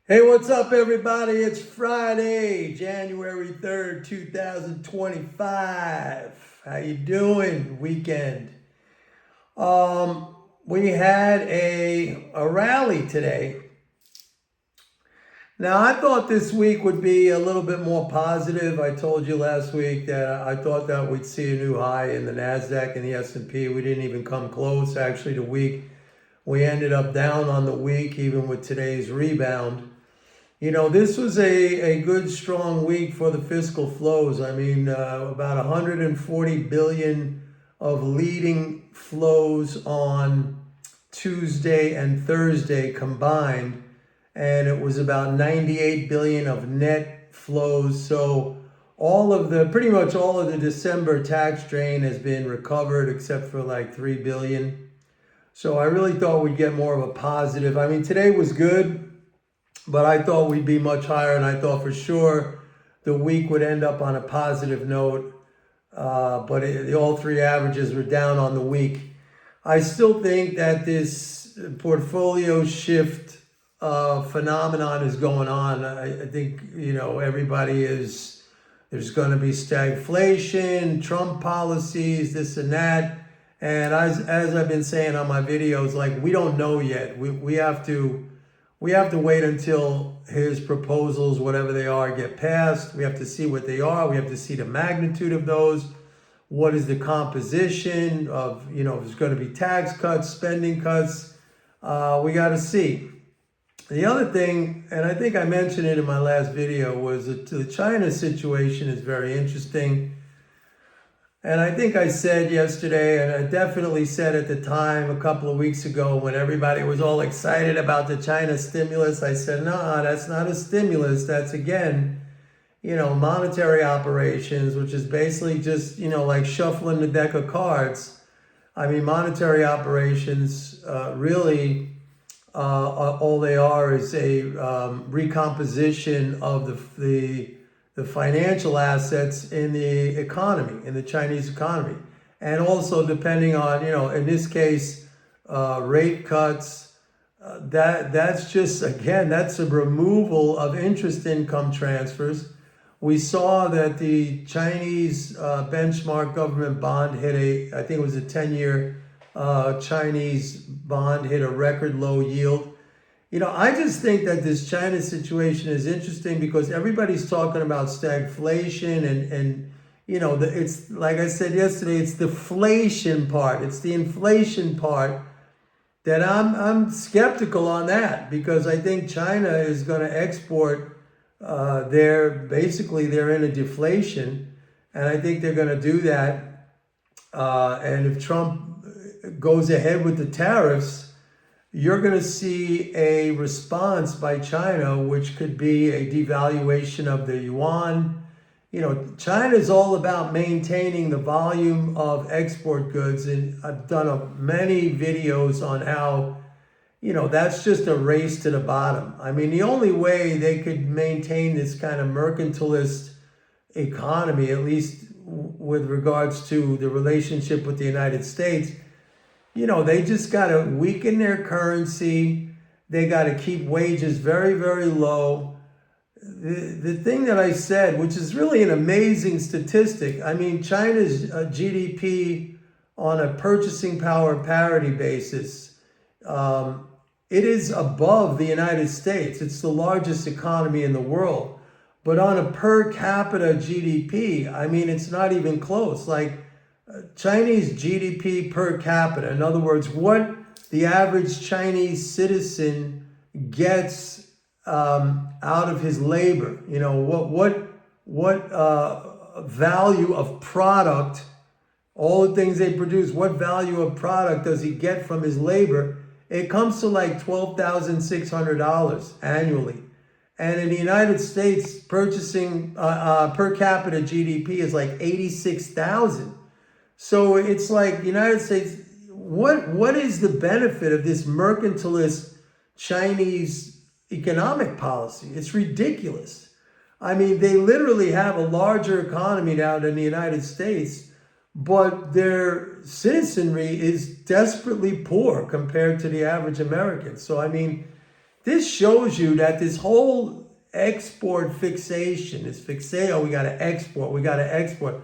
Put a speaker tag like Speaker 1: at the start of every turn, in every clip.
Speaker 1: Hey, what's up, everybody? It's Friday, January 3rd, 2025. How you doing? Weekend. We had a rally today. Now, I thought this week would be a little bit more positive. I told you last week that I thought that we'd see a new high in the Nasdaq and the S&P. We didn't even come close. Actually, the week we ended up down on the week, even with today's rebound. This was a good, strong week for the fiscal flows. I mean, about 140 billion of leading flows on Tuesday and Thursday combined, and it was about 98 billion of net flows. So pretty much all of the December tax drain has been recovered except for like 3 billion. So I really thought we'd get more of a positive. I mean, today was good, but I thought we'd be much higher, and I thought for sure the week would end up on a positive note. But all three averages were down on the week. I still think that this portfolio shift phenomenon is going on. I think, there's going to be stagflation, Trump policies, this and that. And as I've been saying on my videos, like, we don't know yet. We have to wait until his proposals, whatever they are, get passed. We have to see what they are. We have to see the magnitude of those. What is the composition of, if there's going to be tax cuts, spending cuts. We got to see. The other thing, and I think I mentioned it in my last video, was that the China situation is very interesting. And I think I said yesterday, and I definitely said at the time a couple of weeks ago when everybody was all excited about the China stimulus, I said, no, that's not a stimulus. That's, again, monetary operations, which is basically just, like shuffling the deck of cards. I mean, monetary operations really, all they are is a recomposition of the financial assets in the economy, in the Chinese economy. And also depending on, in this case, rate cuts, that's just, again, that's a removal of interest income transfers. We saw that the Chinese benchmark government bond I think it was a 10-year Chinese bond hit a record low yield. I just think that this China situation is interesting because everybody's talking about stagflation and it's like I said yesterday, it's the inflation part. It's the inflation part that I'm skeptical on that, because I think China is going to export. They're in a deflation, and I think they're going to do that. And if Trump goes ahead with the tariffs, you're going to see a response by China, which could be a devaluation of the yuan. China is all about maintaining the volume of export goods. And I've done many videos on how, that's just a race to the bottom. I mean, the only way they could maintain this kind of mercantilist economy, at least with regards to the relationship with the United States, they just got to weaken their currency. They got to keep wages very, very low. The thing that I said, which is really an amazing statistic, I mean, China's GDP on a purchasing power parity basis, it is above the United States. It's the largest economy in the world. But on a per capita GDP, I mean, it's not even close. Like, Chinese GDP per capita, in other words, what the average Chinese citizen gets out of his labor, what value of product, all the things they produce, what value of product does he get from his labor? It comes to like $12,600 annually. And in the United States, purchasing per capita GDP is like 86,000. So it's like United States, what is the benefit of this mercantilist Chinese economic policy? It's ridiculous. I mean, they literally have a larger economy now than the United States, but their citizenry is desperately poor compared to the average American. So, I mean, this shows you that this whole export fixation, this fixation, we got to export.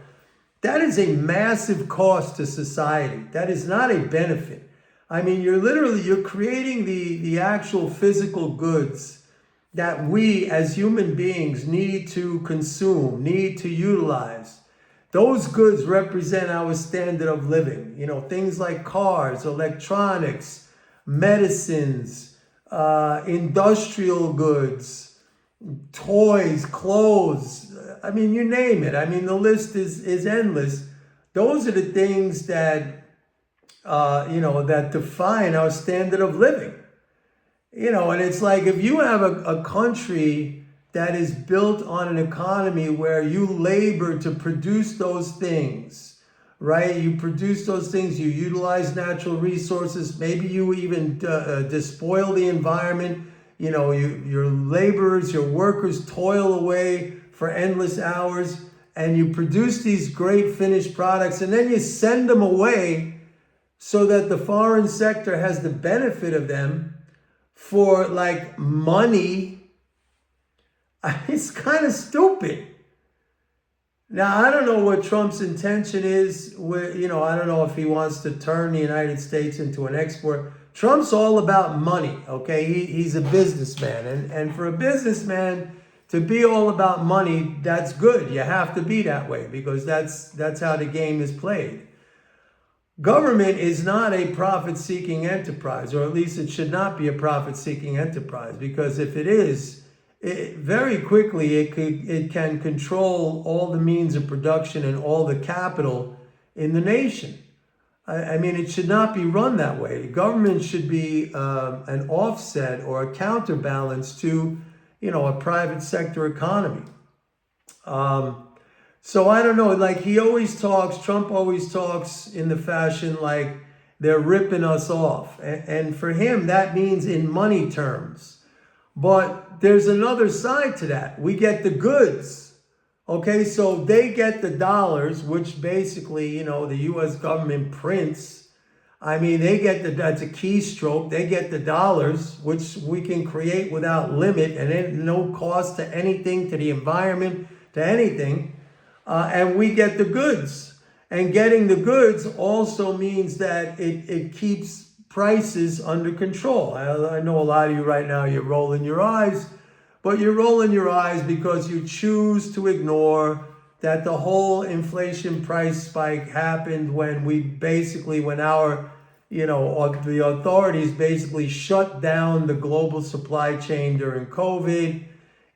Speaker 1: That is a massive cost to society. That is not a benefit. I mean, you're creating the actual physical goods that we as human beings need to consume, need to utilize. Those goods represent our standard of living. You know, things like cars, electronics, medicines, industrial goods, toys, clothes. I mean, you name it. I mean, the list is endless. Those are the things that, that define our standard of living. You know, and it's like if you have a country that is built on an economy where you labor to produce those things, right? You produce those things, you utilize natural resources, maybe you even despoil the environment. You know, your laborers, your workers toil away for endless hours, and you produce these great finished products, and then you send them away so that the foreign sector has the benefit of them for like money. It's kind of stupid. Now, I don't know what Trump's intention is. I don't know if he wants to turn the United States into an export. Trump's all about money, okay? He's a businessman. And for a businessman to be all about money, that's good. You have to be that way because that's how the game is played. Government is not a profit-seeking enterprise, or at least it should not be a profit-seeking enterprise, because if it is, very quickly it can control all the means of production and all the capital in the nation. I mean, it should not be run that way. Government should be an offset or a counterbalance to, a private sector economy. So I don't know, like Trump always talks in the fashion like they're ripping us off. And for him, that means in money terms. But there's another side to that. We get the goods. Okay, so they get the dollars, which basically, the U.S. government prints. I mean, that's a keystroke. They get the dollars, which we can create without limit and no cost to anything, to the environment, to anything. And we get the goods. And getting the goods also means that it keeps prices under control. I know a lot of you right now, you're rolling your eyes, but you're rolling your eyes because you choose to ignore that the whole inflation price spike happened when the authorities basically shut down the global supply chain during COVID.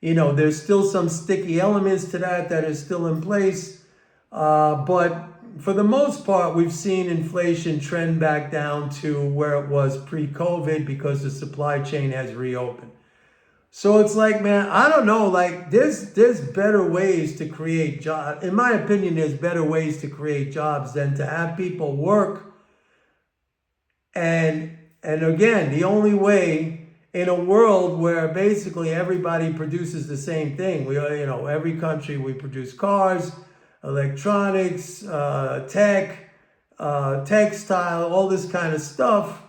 Speaker 1: There's still some sticky elements to that is still in place. But for the most part, we've seen inflation trend back down to where it was pre-COVID because the supply chain has reopened. So it's like, man, I don't know, like there's better ways to create jobs. In my opinion, there's better ways to create jobs than to have people work. And again, the only way in a world where basically everybody produces the same thing. Every country, we produce cars, electronics, tech, textile, all this kind of stuff.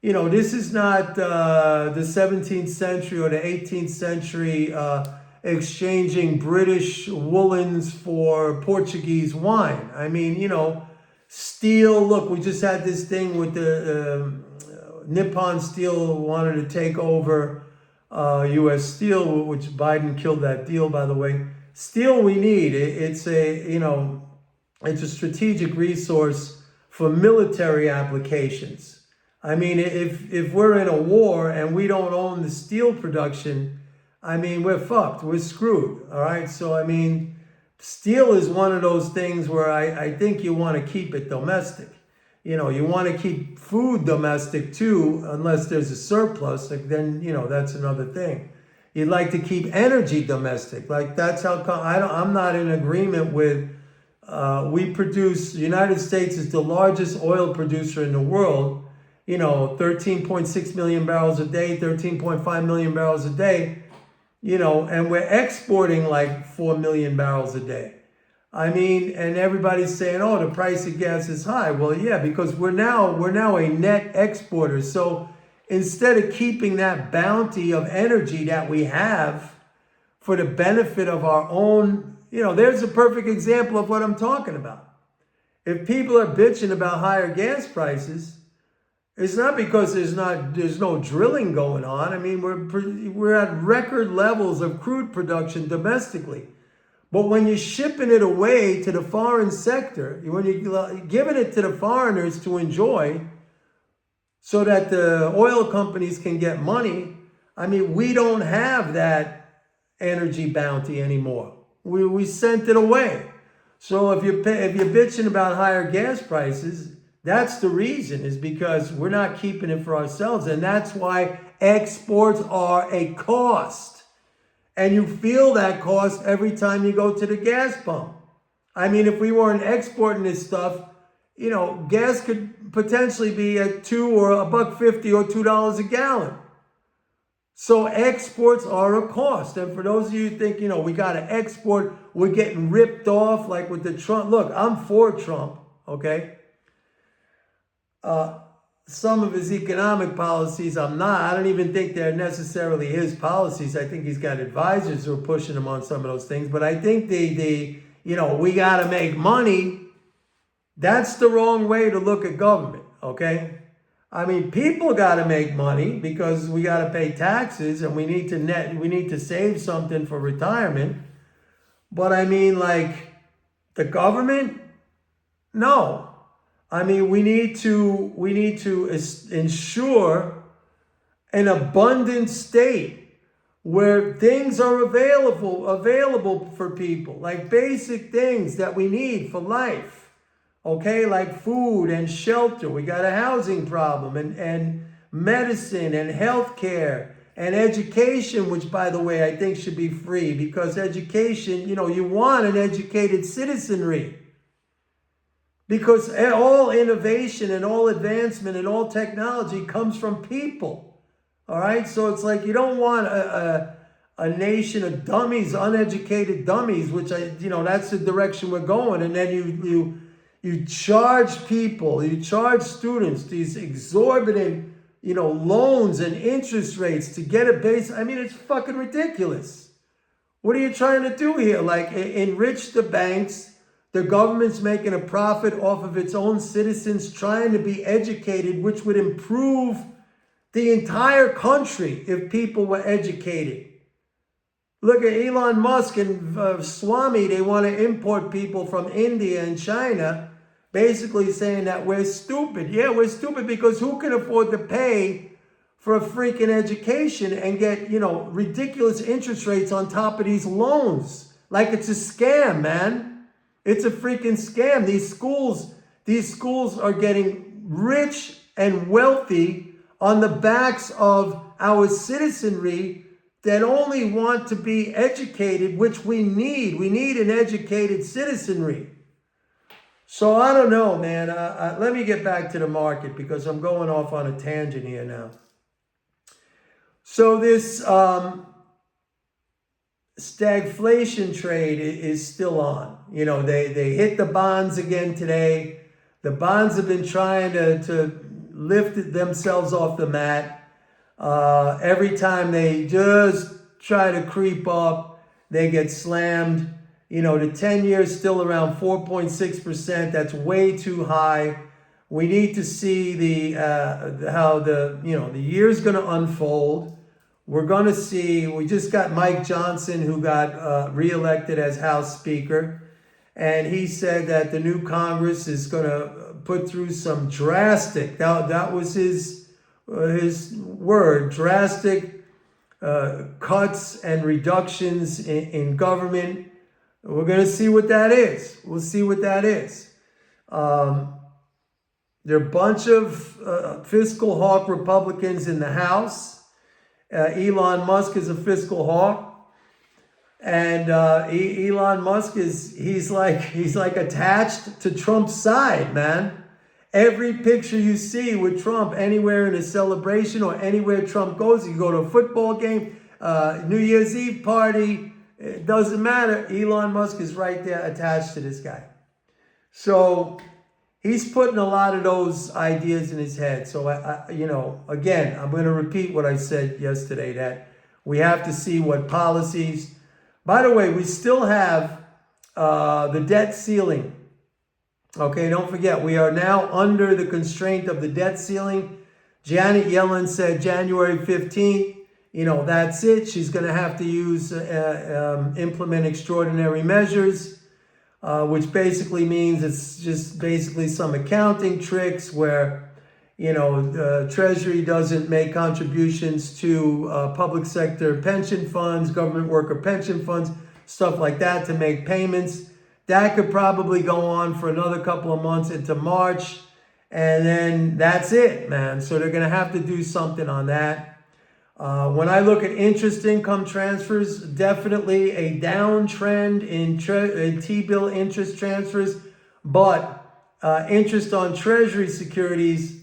Speaker 1: This is not the 17th century or the 18th century exchanging British woolens for Portuguese wine. I mean, steel, look, we just had this thing with the Nippon Steel wanted to take over U.S. Steel, which Biden killed that deal, by the way. Steel we need. It's a strategic resource for military applications. I mean, if we're in a war and we don't own the steel production, I mean, we're fucked. We're screwed. All right. So, I mean, steel is one of those things where I think you want to keep it domestic. You want to keep food domestic too, unless there's a surplus. Like then, that's another thing. You'd like to keep energy domestic. Like that's how I'm not in agreement with. The United States is the largest oil producer in the world. 13.6 million barrels a day, 13.5 million barrels a day. And we're exporting like 4 million barrels a day. I mean, and everybody's saying, oh, the price of gas is high. Well, yeah, because we're now a net exporter. So instead of keeping that bounty of energy that we have for the benefit of our own, there's a perfect example of what I'm talking about. If people are bitching about higher gas prices, it's not because there's no drilling going on. I mean, we're at record levels of crude production domestically. But when you're shipping it away to the foreign sector, when you're giving it to the foreigners to enjoy so that the oil companies can get money, I mean, we don't have that energy bounty anymore. We sent it away. So if you're bitching about higher gas prices, that's the reason, is because we're not keeping it for ourselves. And that's why exports are a cost. And you feel that cost every time you go to the gas pump. I mean, if we weren't exporting this stuff, gas could potentially be at $2 or $1.50 or $2 a gallon. So exports are a cost. And for those of you who think, we got to export, we're getting ripped off like with the Trump. Look, I'm for Trump, okay? Some of his economic policies, I'm not. I don't even think they're necessarily his policies. I think he's got advisors who are pushing him on some of those things. But I think we got to make money. That's the wrong way to look at government, okay? I mean, people got to make money because we got to pay taxes and we need to save something for retirement. But I mean, like, the government? No. I mean, we need to ensure an abundant state where things are available for people, like basic things that we need for life, okay, like food and shelter. We got a housing problem, and medicine and healthcare and education, which, by the way, I think should be free, because education, you want an educated citizenry. Because all innovation and all advancement and all technology comes from people. All right? So it's like you don't want a nation of dummies, uneducated dummies, which that's the direction we're going. And then you charge people, you charge students these exorbitant, loans and interest rates to get a base. I mean, it's fucking ridiculous. What are you trying to do here? Like, enrich the banks. The government's making a profit off of its own citizens trying to be educated, which would improve the entire country if people were educated. Look at Elon Musk and Swami. They want to import people from India and China, basically saying that we're stupid. Yeah, we're stupid because who can afford to pay for a freaking education and get, ridiculous interest rates on top of these loans? Like, it's a scam, man. It's a freaking scam. These schools are getting rich and wealthy on the backs of our citizenry that only want to be educated, which we need. We need an educated citizenry. So I don't know, man. Let me get back to the market because I'm going off on a tangent here now. So this stagflation trade is still on. They hit the bonds again today. The bonds have been trying to lift themselves off the mat. Every time they just try to creep up, they get slammed. The 10-year is still around 4.6%. That's way too high. We need to see how the year's going to unfold. We're going to see, we just got Mike Johnson, who got reelected as House Speaker. And he said that the new Congress is going to put through some drastic, that was his word, drastic cuts and reductions in government. We're going to see what that is. We'll see what that is. There are a bunch of fiscal hawk Republicans in the House. Elon Musk is a fiscal hawk, and Elon Musk he's like attached to Trump's side, man. Every picture you see with Trump anywhere in a celebration or anywhere Trump goes, you go to a football game, New Year's Eve party, it doesn't matter. Elon Musk is right there attached to this guy. So he's putting a lot of those ideas in his head. So, again, I'm going to repeat what I said yesterday, that we have to see what policies. By the way, we still have the debt ceiling. Okay, don't forget, we are now under the constraint of the debt ceiling. Janet Yellen said January 15th, that's it. She's going to have to implement extraordinary measures, which basically means it's just basically some accounting tricks where, Treasury doesn't make contributions to public sector pension funds, government worker pension funds, stuff like that to make payments. That could probably go on for another couple of months into March. And then that's it, man. So they're going to have to do something on that. When I look at interest income transfers, definitely a downtrend in T-bill interest transfers. But interest on Treasury securities,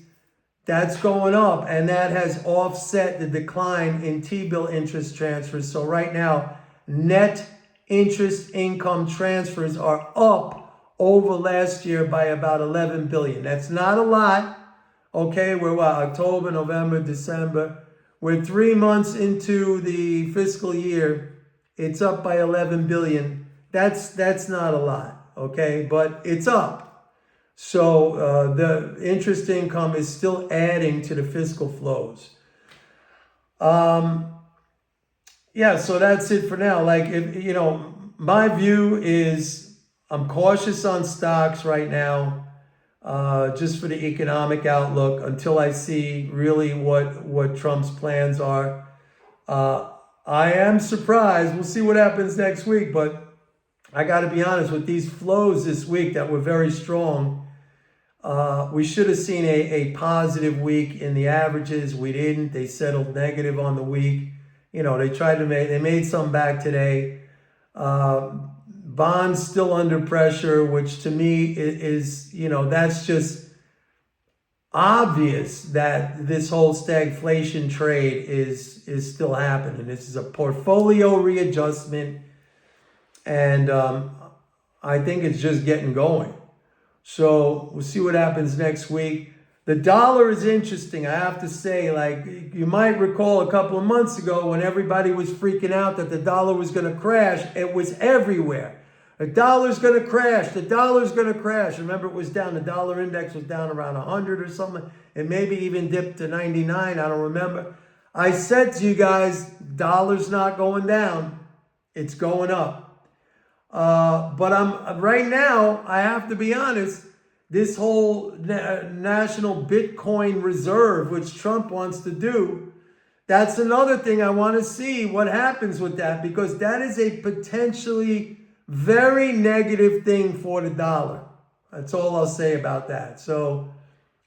Speaker 1: that's going up. And that has offset the decline in T-bill interest transfers. So right now, net interest income transfers are up over last year by about 11 billion. That's not a lot. Okay, we're October, November, December. We're 3 months into the fiscal year. It's up by 11 billion. That's not a lot, okay, but it's up. So the interest income is still adding to the fiscal flows. Yeah, so that's it for now. Like, my view is I'm cautious on stocks right now, just for the economic outlook until I see really what Trump's plans are. I am surprised. We'll see what happens next week, but I got to be honest, with these flows this week that were very strong, we should have seen a positive week in the averages. We didn't. They settled negative on the week. They made some back today. Bonds still under pressure, which to me is, that's just obvious that this whole stagflation trade is still happening. This is a portfolio readjustment, and I think it's just getting going. So we'll see what happens next week. The dollar is interesting, I have to say. Like, you might recall a couple of months ago when everybody was freaking out that the dollar was going to crash. It was everywhere. The dollar's going to crash. The dollar's going to crash. Remember, it was down. The dollar index was down around 100 or something. It maybe even dipped to 99. I don't remember. I said to you guys, dollar's not going down. It's going up. But right now, I have to be honest, this whole national Bitcoin reserve, which Trump wants to do, that's another thing I want to see what happens with that, because that is a potentially very negative thing for the dollar. That's all I'll say about that. So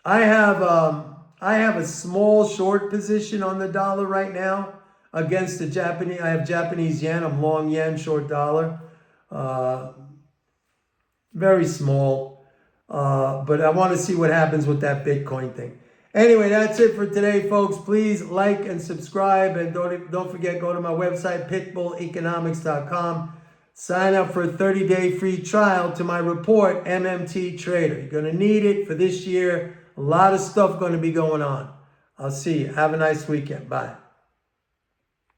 Speaker 1: I have a small short position on the dollar right now against the Japanese. I have Japanese yen. I'm long yen, short dollar. Very small. But I want to see what happens with that Bitcoin thing. Anyway, that's it for today, folks. Please like and subscribe. And don't forget, go to my website, pitbulleconomics.com. Sign up for a 30-day free trial to my report, MMT Trader. You're going to need it for this year. A lot of stuff going to be going on. I'll see you. Have a nice weekend. Bye.